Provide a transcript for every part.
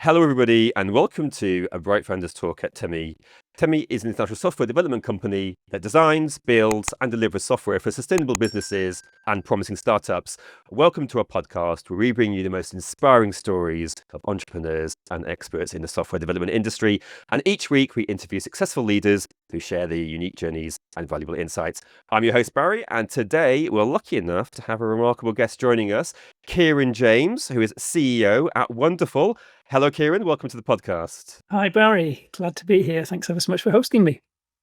Hello, everybody, and welcome to a Bright Founders Talk at Temi. Temi is an international software development company that designs, builds, and delivers software for sustainable businesses and promising startups. Welcome to our podcast, where we bring you the most inspiring stories of entrepreneurs and experts in the software development industry. And each week, we interview successful leaders who share their unique journeys and valuable insights. I'm your host, Barry, and today we're lucky enough to have a remarkable guest joining us, Kieron James, who is CEO at Wonderful. Hello, Kieron. Welcome to the podcast. Hi, Barry. Glad to be here. Thanks ever so much for hosting me.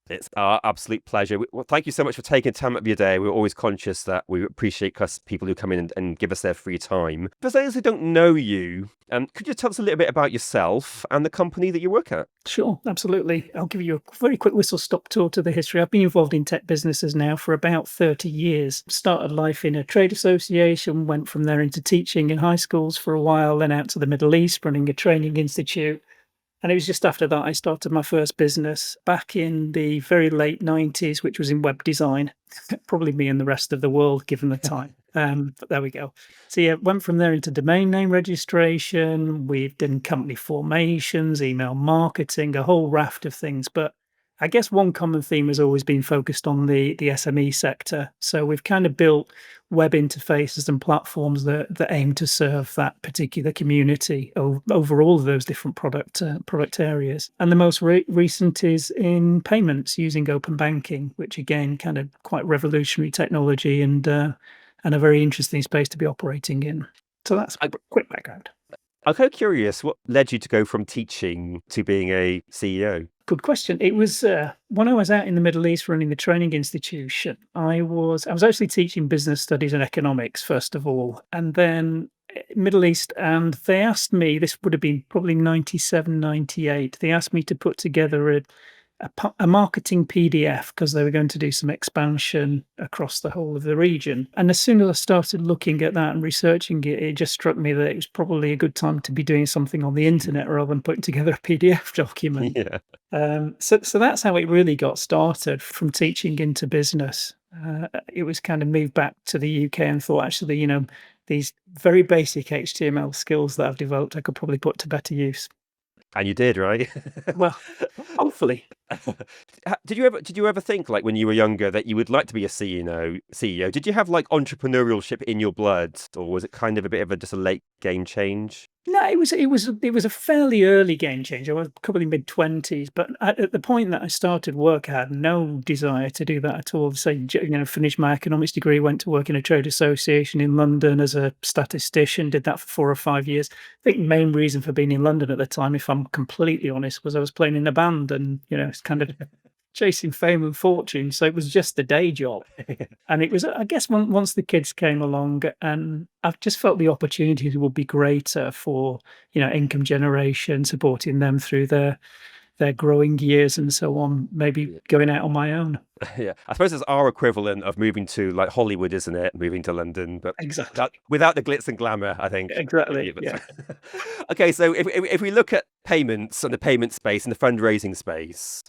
It's our absolute pleasure. Well, thank you so much for taking time out of your day. We're always conscious that we appreciate people who come in and give us their free time. For those who don't know you, could you tell us a little bit about yourself and the company that you work at? Sure, absolutely. I'll give you a very quick whistle-stop tour to the history. I've been involved in tech businesses now for about 30 years. Started life in a trade association, went from there into teaching in high schools for a while, then out to the Middle East, running a training institute. And it was just after that I started my first business back in the very late 90s, which was in web design. Probably me and the rest of the world, given the time. But there we go. So yeah, went from there into domain name registration. We've done company formations, email marketing, a whole raft of things. But I guess one common theme has always been focused on the SME sector. So we've kind of built web interfaces and platforms that aim to serve that particular community over all of those different product areas. And the most recent is in payments using open banking, which again, kind of quite revolutionary technology and a very interesting space to be operating in. So that's a quick background. I'm kind of curious, what led you to go from teaching to being a CEO? Good question. It was when I was out in the Middle East running the training institution. I was actually teaching business studies and economics first of all, and then Middle East. And they asked me, this would have been probably 97, 98. They asked me to put together a marketing PDF because they were going to do some expansion across the whole of the region. And as soon as I started looking at that and researching it, it just struck me that it was probably a good time to be doing something on the internet rather than putting together a PDF document. Yeah. So that's how it really got started, from teaching into business. It was kind of moved back to the UK and thought, actually, these very basic HTML skills that I've developed, I could probably put to better use. And you did, right? Well, hopefully. Did you ever think, like, when you were younger, that you would like to be a CEO? Did you have like entrepreneurship in your blood, or was it kind of a bit of just a late game change? No, it was a fairly early game change. I was probably mid-20s, but at the point that I started work, I had no desire to do that at all. So, finished my economics degree, went to work in a trade association in London as a statistician, did that for 4 or 5 years. I think the main reason for being in London at the time, if I'm completely honest, was I was playing in a band and, it's kind of chasing fame and fortune. So it was just a day job. And it was, I guess, once the kids came along, and I've just felt the opportunities would be greater for, income generation, supporting them through their growing years and so on, maybe going out on my own. Yeah, I suppose it's our equivalent of moving to like Hollywood, isn't it? Moving to London, but Exactly. without the glitz and glamour, I think. Exactly. Yeah. Okay, so if we look at payments and the payment space and the fundraising space,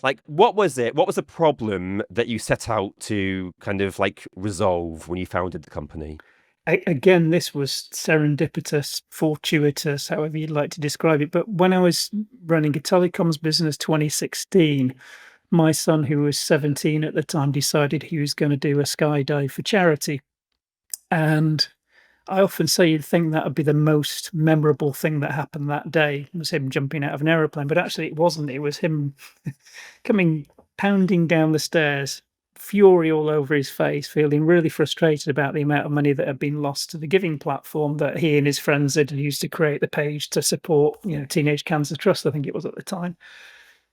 like, what was it? What was the problem that you set out to kind of like resolve when you founded the company? Again, this was serendipitous, fortuitous, however you'd like to describe it. But when I was running a telecoms business 2016, my son, who was 17 at the time, decided he was going to do a skydive for charity. And I often say you'd think that would be the most memorable thing that happened that day, was him jumping out of an aeroplane. But actually it wasn't. It was him pounding down the stairs, fury all over his face, feeling really frustrated about the amount of money that had been lost to the giving platform that he and his friends had used to create the page to support, Teenage Cancer Trust, I think it was at the time.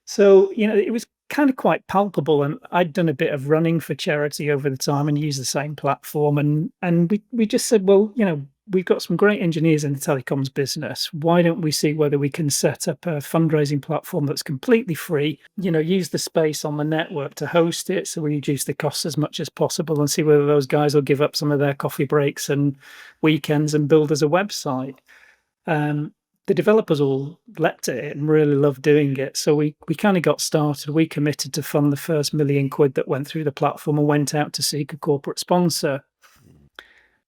So, it was kind of quite palpable, and I'd done a bit of running for charity over the time and used the same platform, and we just said, well, we've got some great engineers in the telecoms business. Why don't we see whether we can set up a fundraising platform that's completely free, use the space on the network to host it, so we reduce the costs as much as possible, and see whether those guys will give up some of their coffee breaks and weekends and build us a website. The developers all leapt at it and really loved doing it. So we kind of got started. We committed to fund the first £1 million that went through the platform and went out to seek a corporate sponsor.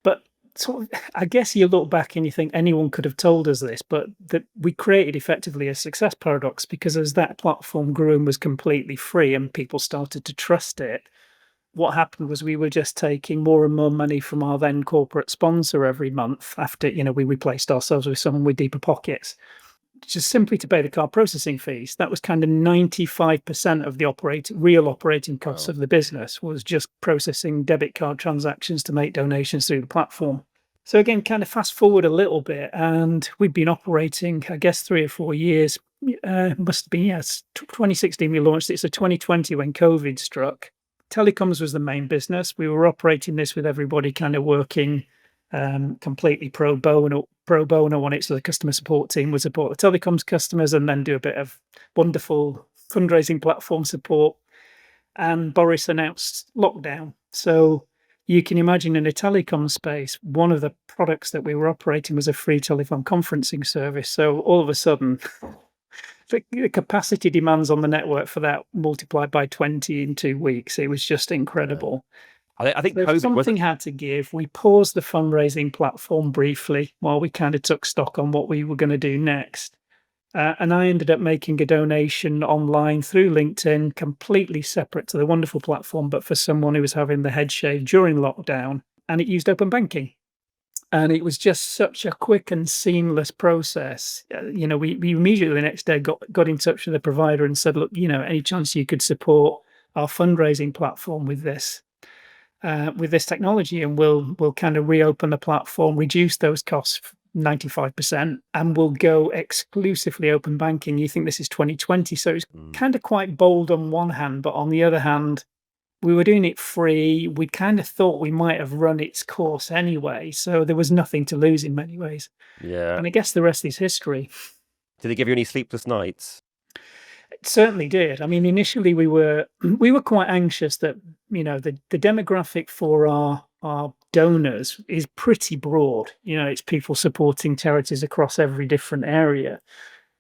But sort of, I guess you look back and you think anyone could have told us this, but that we created effectively a success paradox, because as that platform grew and was completely free and people started to trust it, what happened was we were just taking more and more money from our then corporate sponsor every month after, we replaced ourselves with someone with deeper pockets, just simply to pay the card processing fees. That was kind of 95% of the real operating costs Wow. of the business, was just processing debit card transactions to make donations through the platform. So again, kind of fast forward a little bit, and we've been operating, I guess, 3 or 4 years. Must have been, yes, 2016 we launched it. So 2020, when COVID struck, telecoms was the main business. We were operating this with everybody kind of working completely pro bono on it. So the customer support team would support the telecoms customers and then do a bit of wonderful fundraising platform support. And Boris announced lockdown. So you can imagine in a telecom space, one of the products that we were operating was a free telephone conferencing service. So all of a sudden, the capacity demands on the network for that multiplied by 20 in 2 weeks. It was just Yeah. incredible. I think So if COVID was. something had to give, we paused the fundraising platform briefly while we kind of took stock on what we were going to do next. And I ended up making a donation online through LinkedIn, completely separate to the wonderful platform, but for someone who was having the head shaved during lockdown, and it used open banking. And it was just such a quick and seamless process. We immediately the next day got in touch with the provider and said, look, any chance you could support our fundraising platform with this technology, and we'll kind of reopen the platform, reduce those costs 95%, and we'll go exclusively open banking. You think this is 2020, so it's kind of quite bold on one hand, but on the other hand, we were doing it free. We kind of thought we might have run its course anyway, so there was nothing to lose in many ways. Yeah. And I guess the rest is history. Did they give you any sleepless nights? It certainly did. I mean, initially we were quite anxious that the demographic for our donors is pretty broad. It's people supporting charities across every different area.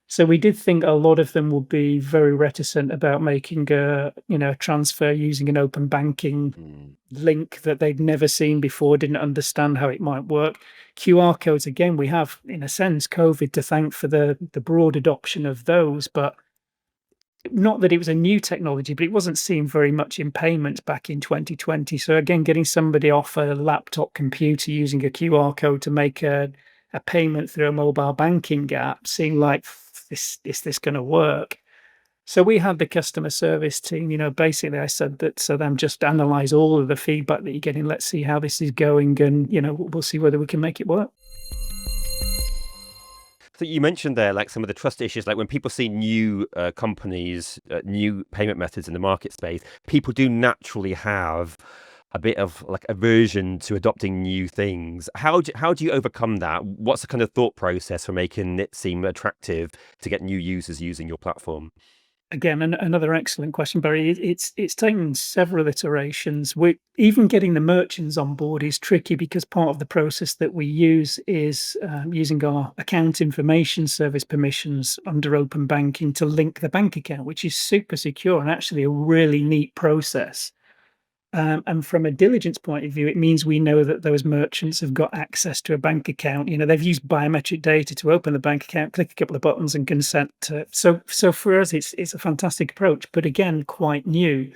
So we did think a lot of them would be very reticent about making a transfer using an open banking link that they'd never seen before, didn't understand how it might work. QR codes, again, we have, in a sense, COVID to thank for the broad adoption of those, but not that it was a new technology, but it wasn't seen very much in payments back in 2020. So again, getting somebody off a laptop computer using a QR code to make a payment through a mobile banking app seemed like, is this going to work? So we had the customer service team, basically I said that, so them just analyze all of the feedback that you're getting. Let's see how this is going, and, we'll see whether we can make it work. So you mentioned there, like, some of the trust issues, like when people see new companies, new payment methods in the market space, people do naturally have a bit of like aversion to adopting new things. How do you overcome that? What's the kind of thought process for making it seem attractive to get new users using your platform? Again, another excellent question, Barry. It's taken several iterations. Even getting the merchants on board is tricky, because part of the process that we use is using our account information service permissions under open banking to link the bank account, which is super secure and actually a really neat process. And from a diligence point of view, it means we know that those merchants have got access to a bank account. They've used biometric data to open the bank account, click a couple of buttons and consent to. So for us, it's a fantastic approach, but again, quite new.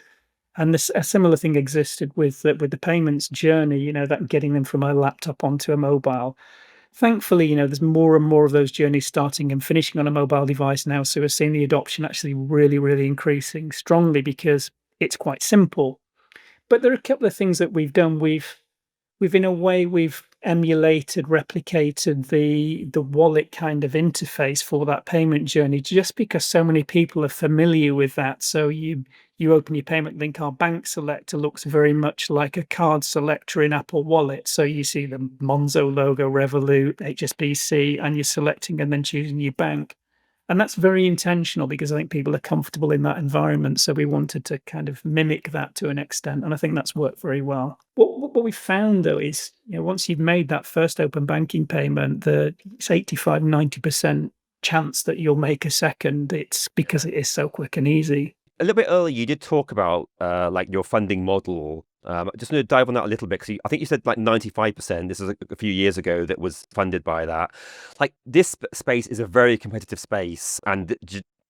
And a similar thing existed with the payments journey, that getting them from a laptop onto a mobile. Thankfully, there's more and more of those journeys starting and finishing on a mobile device now. So we're seeing the adoption actually really, really increasing strongly, because it's quite simple. But there are a couple of things that we've done. We've in a way emulated, replicated the wallet kind of interface for that payment journey, just because so many people are familiar with that. So you open your payment link, our bank selector looks very much like a card selector in Apple Wallet. So you see the Monzo logo, Revolut, HSBC, and you're selecting and then choosing your bank. And that's very intentional, because I think people are comfortable in that environment. So we wanted to kind of mimic that to an extent. And I think that's worked very well. What we found, though, is once you've made that first open banking payment, it's 85, 90% chance that you'll make a second. It's because it is so quick and easy. A little bit earlier, you did talk about like your funding model. Just going to dive on that a little bit because I think you said like 95%. This is a few years ago that was funded by that. Like this space is a very competitive space, and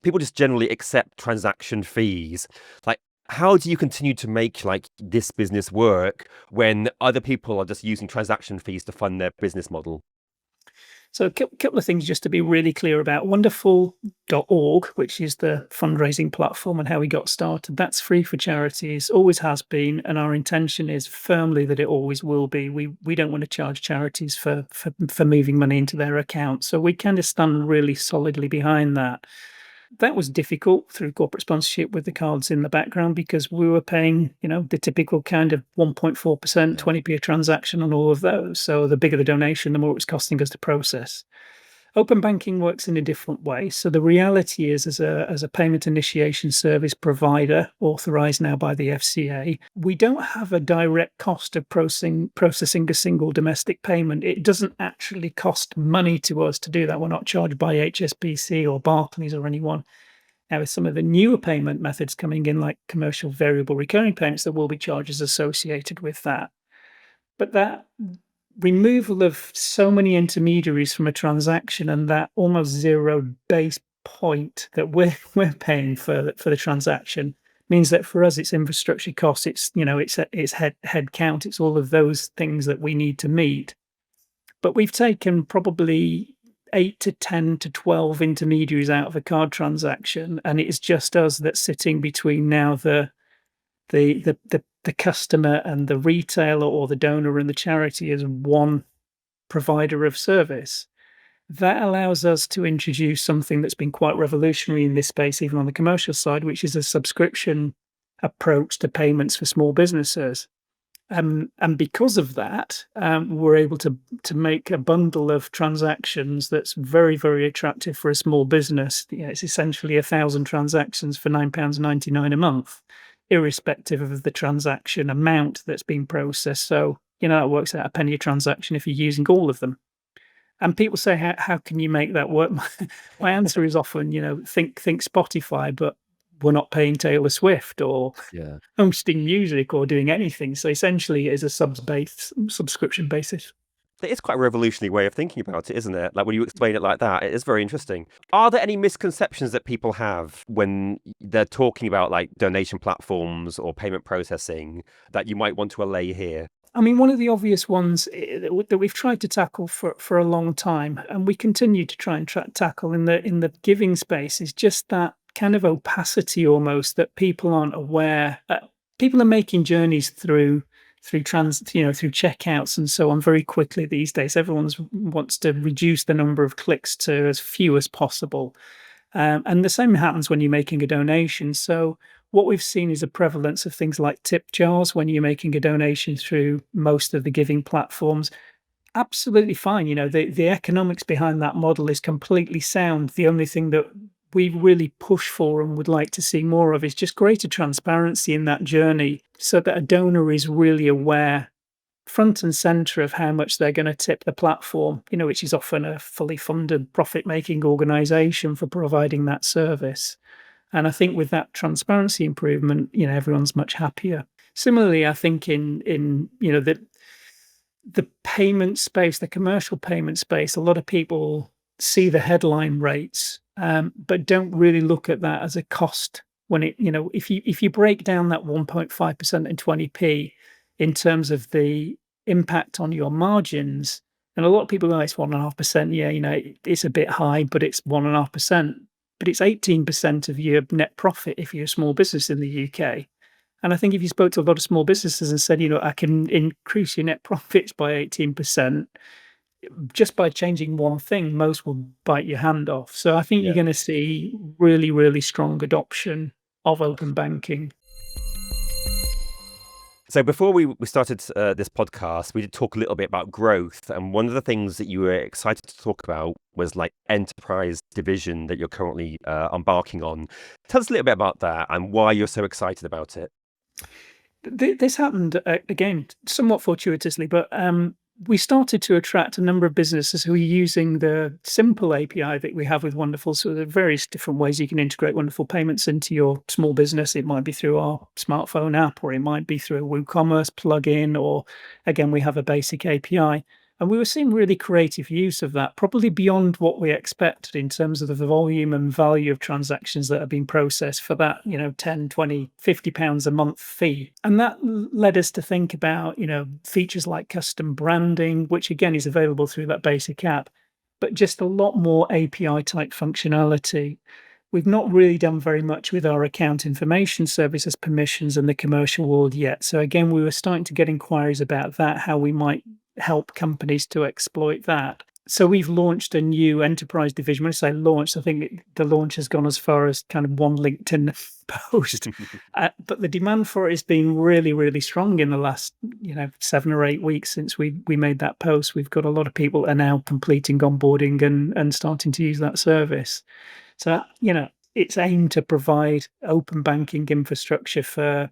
people just generally accept transaction fees. Like, how do you continue to make like this business work when other people are just using transaction fees to fund their business model? So a couple of things just to be really clear about. Wonderful.org, which is the fundraising platform and how we got started, that's free for charities, always has been, and our intention is firmly that it always will be. We don't want to charge charities for moving money into their account. So we kind of stand really solidly behind that. That was difficult through corporate sponsorship with the cards in the background because we were paying, the typical kind of 1.4%, Yeah. 20p a transaction on all of those. So the bigger the donation, the more it was costing us to process. Open banking works in a different way. So the reality is, as a payment initiation service provider authorized now by the FCA, we don't have a direct cost of processing a single domestic payment. It doesn't actually cost money to us to do that. We're not charged by HSBC or Barclays or anyone. Now, with some of the newer payment methods coming in, like commercial variable recurring payments, there will be charges associated with that. But that removal of so many intermediaries from a transaction and that almost zero base point that we're paying for the transaction means that for us it's infrastructure costs, it's head count, it's all of those things that we need to meet. But we've taken probably 8 to 10 to 12 intermediaries out of a card transaction, and it's just us that's sitting between now the customer and the retailer or the donor and the charity as one provider of service. That allows us to introduce something that's been quite revolutionary in this space, even on the commercial side, which is a subscription approach to payments for small businesses. And because of that, we're able to make a bundle of transactions that's very, very attractive for a small business. It's essentially 1,000 transactions for £9.99 a month, irrespective of the transaction amount that's being processed. So, that works out a penny a transaction if you're using all of them. And people say, how can you make that work? My answer is often, think Spotify, but we're not paying Taylor Swift or Yeah. hosting music or doing anything. So essentially, it is a subscription basis. It is quite a revolutionary way of thinking about it, isn't it? Like when you explain it like that, it is very interesting. Are there any misconceptions that people have when they're talking about like donation platforms or payment processing that you might want to allay here? I mean, one of the obvious ones that we've tried to tackle for a long time, and we continue to try and tackle in the giving space, is just that kind of opacity almost that people aren't aware. People are making journeys through checkouts and so on very quickly these days. Everyone wants to reduce the number of clicks to as few as possible. And the same happens when you're making a donation. So what we've seen is a prevalence of things like tip jars when you're making a donation through most of the giving platforms. Absolutely fine. The economics behind that model is completely sound. The only thing that we really push for and would like to see more of is just greater transparency in that journey so that a donor is really aware front and center of how much they're going to tip the platform, which is often a fully funded profit-making organization for providing that service. And I think with that transparency improvement, everyone's much happier. Similarly, I think in the payment space, the commercial payment space, a lot of people see the headline rates, but don't really look at that as a cost. When if you break down that 1.5% and 20p in terms of the impact on your margins, and a lot of people go, it's 1.5%. Yeah, it's a bit high, but it's 1.5%. But it's 18% of your net profit if you're a small business in the UK. And I think if you spoke to a lot of small businesses and said, I can increase your net profits by 18%, just by changing one thing, most will bite your hand off. So I think you're going to see really, really strong adoption of open banking. So before we started this podcast, we did talk a little bit about growth. And one of the things that you were excited to talk about was like enterprise division that you're currently embarking on. Tell us a little bit about that and why you're so excited about it. This happened, again, somewhat fortuitously, but we started to attract a number of businesses who are using the simple API that we have with Wonderful. So there are various different ways you can integrate Wonderful payments into your small business. It might be through our smartphone app, or it might be through a WooCommerce plugin, or again, we have a basic API. And we were seeing really creative use of that, probably beyond what we expected in terms of the volume and value of transactions that are being processed for that, 10, 20, £50 a month fee. And that led us to think about, features like custom branding, which again is available through that basic app, but just a lot more API type functionality. We've not really done very much with our account information services permissions and the commercial world yet. So again, we were starting to get inquiries about that, how we might help companies to exploit that. So we've launched a new enterprise division. When I say launched, I think the launch has gone as far as kind of one LinkedIn post. But the demand for it has been really, really strong in the last, 7 or 8 weeks since we made that post. We've got a lot of people are now completing onboarding and starting to use that service. So, it's aimed to provide open banking infrastructure for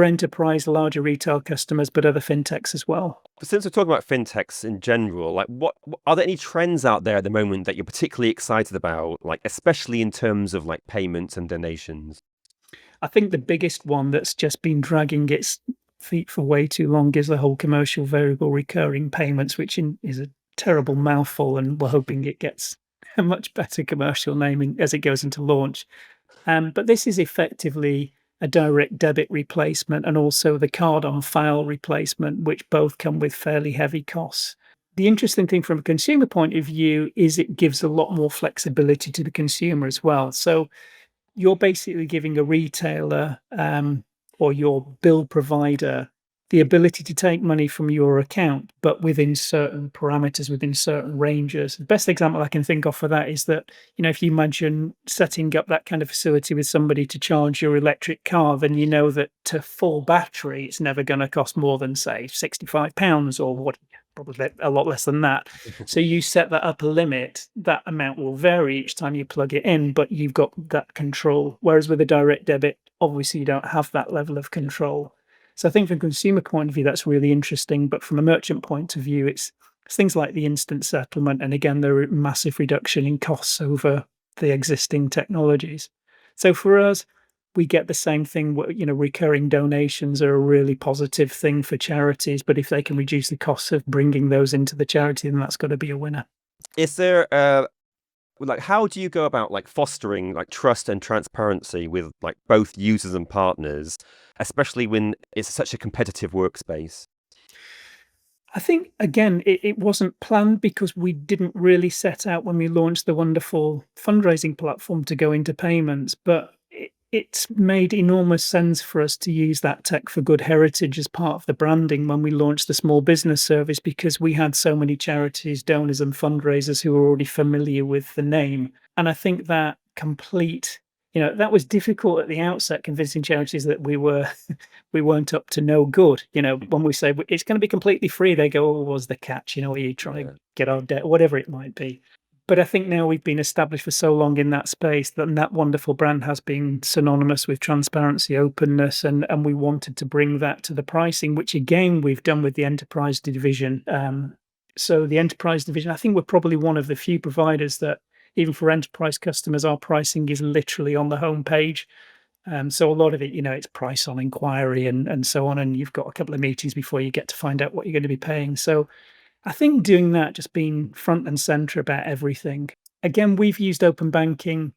enterprise, larger retail customers, but other fintechs as well. Since we're talking about fintechs in general, like what are there any trends out there at the moment that you're particularly excited about, like especially in terms of like payments and donations? I think the biggest one that's just been dragging its feet for way too long is the whole commercial variable recurring payments, which is a terrible mouthful, and we're hoping it gets a much better commercial naming as it goes into launch. But this is effectively a direct debit replacement and also the card on file replacement, which both come with fairly heavy costs. The interesting thing from a consumer point of view is it gives a lot more flexibility to the consumer as well. So you're basically giving a retailer or your bill provider the ability to take money from your account, but within certain parameters, within certain ranges. The best example I can think of for that is that, if you imagine setting up that kind of facility with somebody to charge your electric car, then you know that to full battery, it's never going to cost more than, say, £65 or what, probably a lot less than that. So you set that upper limit, that amount will vary each time you plug it in, but you've got that control. Whereas with a direct debit, obviously you don't have that level of control. So I think from a consumer point of view, that's really interesting. But from a merchant point of view, it's things like the instant settlement. And again, there are massive reduction in costs over the existing technologies. So for us, we get the same thing. Recurring donations are a really positive thing for charities. But if they can reduce the costs of bringing those into the charity, then that's got to be a winner. Is there like how do you go about like fostering like trust and transparency with like both users and partners, especially when it's such a competitive workspace? I think, again, it wasn't planned because we didn't really set out when we launched the wonderful fundraising platform to go into payments, but it's made enormous sense for us to use that tech for good heritage as part of the branding when we launched the small business service, because we had so many charities, donors and fundraisers who were already familiar with the name. And I think that that was difficult at the outset, convincing charities that we weren't up to no good. When we say it's going to be completely free, they go, "Oh, what was the catch? Are you trying to get our debt?" Whatever it might be. But I think now we've been established for so long in that space that wonderful brand has been synonymous with transparency, openness, and we wanted to bring that to the pricing, which again we've done with the enterprise division. So the enterprise division, I think we're probably one of the few providers that even for enterprise customers, our pricing is literally on the homepage. So a lot of it, it's price on inquiry and so on, and you've got a couple of meetings before you get to find out what you're going to be paying. So I think doing that, just being front and center about everything. Again, we've used open banking.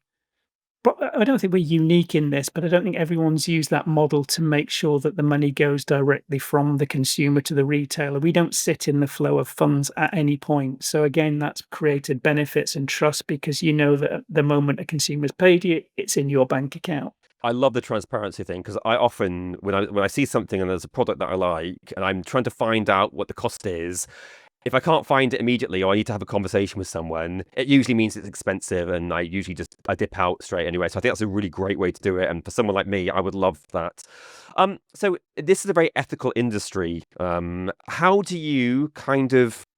But I don't think we're unique in this, but I don't think everyone's used that model to make sure that the money goes directly from the consumer to the retailer. We don't sit in the flow of funds at any point. So again, that's created benefits and trust because you know that the moment a consumer's paid you, it's in your bank account. I love the transparency thing because I often, when I see something and there's a product that I like and I'm trying to find out what the cost is, if I can't find it immediately or I need to have a conversation with someone, it usually means it's expensive and I usually I dip out straight anyway. So I think that's a really great way to do it. And for someone like me, I would love that. So this is a very ethical industry. How do you kind of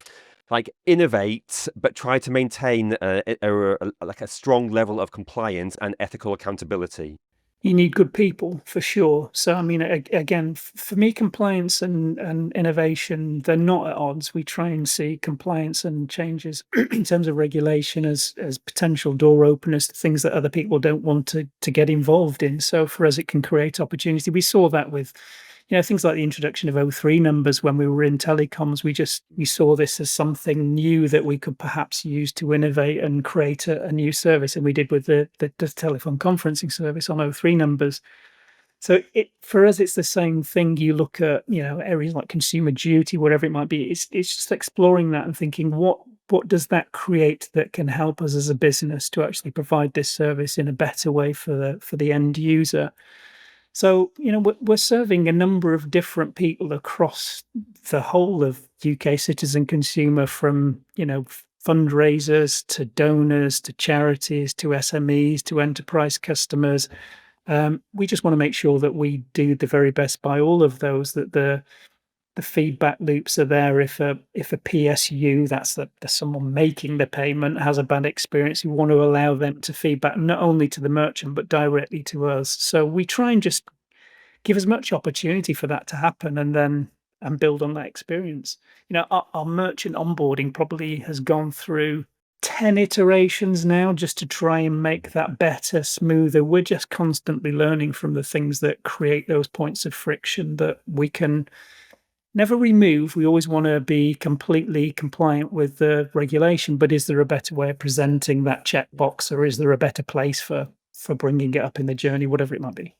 like innovate, but try to maintain like a strong level of compliance and ethical accountability? You need good people for sure. So, I mean, again, for me, compliance and innovation, they're not at odds. We try and see compliance and changes in terms of regulation as potential door openers to things that other people don't want to get involved in. So for us, it can create opportunity. We saw that with, things like the introduction of O3 numbers when we were in telecoms. We saw this as something new that we could perhaps use to innovate and create a new service, and we did with the telephone conferencing service on O3 numbers. So for us, it's the same thing. You look at areas like consumer duty, whatever it might be. It's just exploring that and thinking what does that create that can help us as a business to actually provide this service in a better way for the end user. So, we're serving a number of different people across the whole of UK citizen consumer, from, fundraisers to donors to charities to SMEs to enterprise customers. We just want to make sure that we do the very best by all of those, that the feedback loops are there. If a PSU, that's the someone making the payment, has a bad experience, you want to allow them to feedback not only to the merchant but directly to us. So we try and just give as much opportunity for that to happen, and build on that experience. Our merchant onboarding probably has gone through 10 iterations now just to try and make that better, smoother. We're just constantly learning from the things that create those points of friction that we can never remove. We always want to be completely compliant with the regulation, but is there a better way of presenting that checkbox, or is there a better place for bringing it up in the journey, whatever it might be?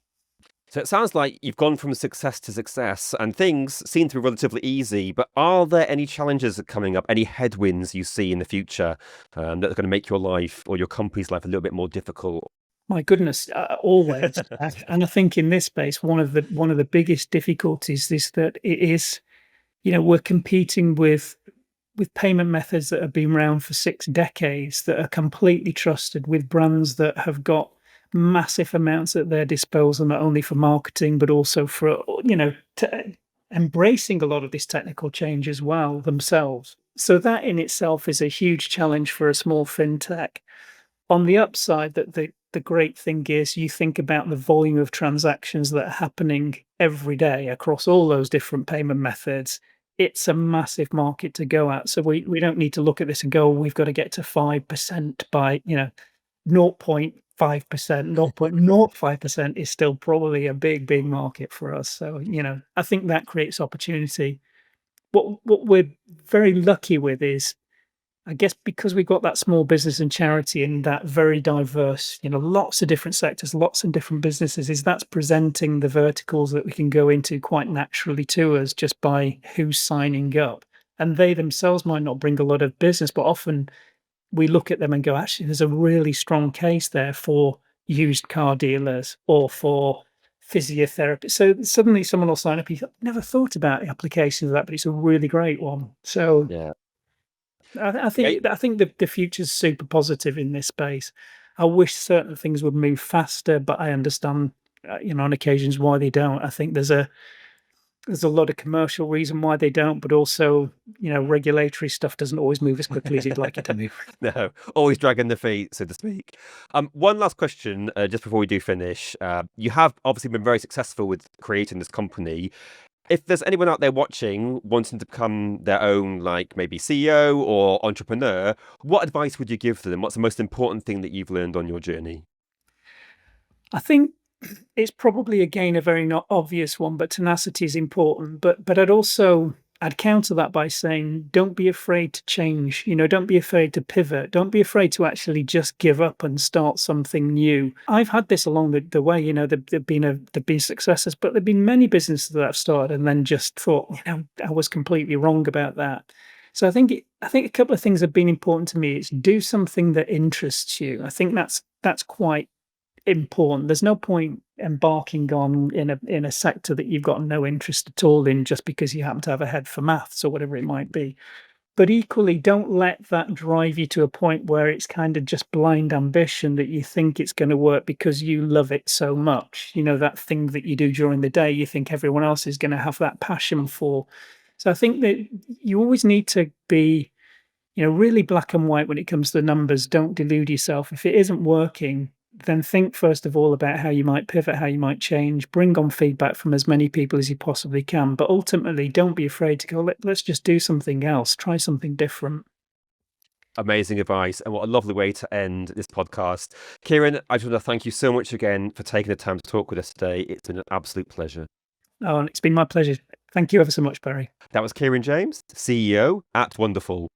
So it sounds like you've gone from success to success, and things seem to be relatively easy. But are there any challenges coming up, any headwinds you see in the future that are going to make your life or your company's life a little bit more difficult? My goodness, always. And I think in this space, one of the biggest difficulties is that it is, we're competing with payment methods that have been around for 6 decades, that are completely trusted, with brands that have got massive amounts at their disposal, not only for marketing, but also for, embracing a lot of this technical change as well themselves. So that in itself is a huge challenge for a small fintech. On the upside, that the great thing is, you think about the volume of transactions that are happening every day across all those different payment methods. It's a massive market to go at. So we don't need to look at this and go, we've got to get to 5% by, 0.5%, 0.05% is still probably a big, big market for us. So, I think that creates opportunity. What we're very lucky with is, I guess, because we've got that small business and charity and that very diverse, lots of different sectors, lots of different businesses, is that's presenting the verticals that we can go into quite naturally to us just by who's signing up. And they themselves might not bring a lot of business, but often we look at them and go, actually, there's a really strong case there for used car dealers or for physiotherapy. So suddenly someone will sign up. You never thought about the application of that, but it's a really great one. So Yeah. I Yeah. think the future's super positive in this space. I wish certain things would move faster, but I understand, on occasions why they don't. I think there's a lot of commercial reason why they don't, but also, regulatory stuff doesn't always move as quickly as you'd like it to move. No, always dragging the feet, so to speak. One last question, just before we do finish. You have obviously been very successful with creating this company. If there's anyone out there watching wanting to become their own, like maybe CEO or entrepreneur, what advice would you give to them? What's the most important thing that you've learned on your journey? I think it's probably, again, a very not obvious one, but tenacity is important. But I'd counter that by saying, don't be afraid to change. Don't be afraid to pivot. Don't be afraid to actually just give up and start something new. I've had this along the way. There've been successes, but there've been many businesses that I've started and then just thought, I was completely wrong about that. So I think a couple of things have been important to me. It's do something that interests you. I think that's quite important. There's no point embarking on in a sector that you've got no interest at all in, just because you happen to have a head for maths or whatever it might be. But equally, don't let that drive you to a point where it's kind of just blind ambition, that you think it's going to work because you love it so much. That thing that you do during the day, you think everyone else is going to have that passion for. So I think that you always need to be, really black and white when it comes to the numbers. Don't delude yourself. If it isn't working, then think first of all about how you might pivot, how you might change, bring on feedback from as many people as you possibly can. But ultimately, don't be afraid to go, let's just do something else, try something different. Amazing advice, and what a lovely way to end this podcast. Kieron, I just want to thank you so much again for taking the time to talk with us today. It's been an absolute pleasure. Oh, and it's been my pleasure. Thank you ever so much, Barry. That was Kieron James, CEO at Wonderful.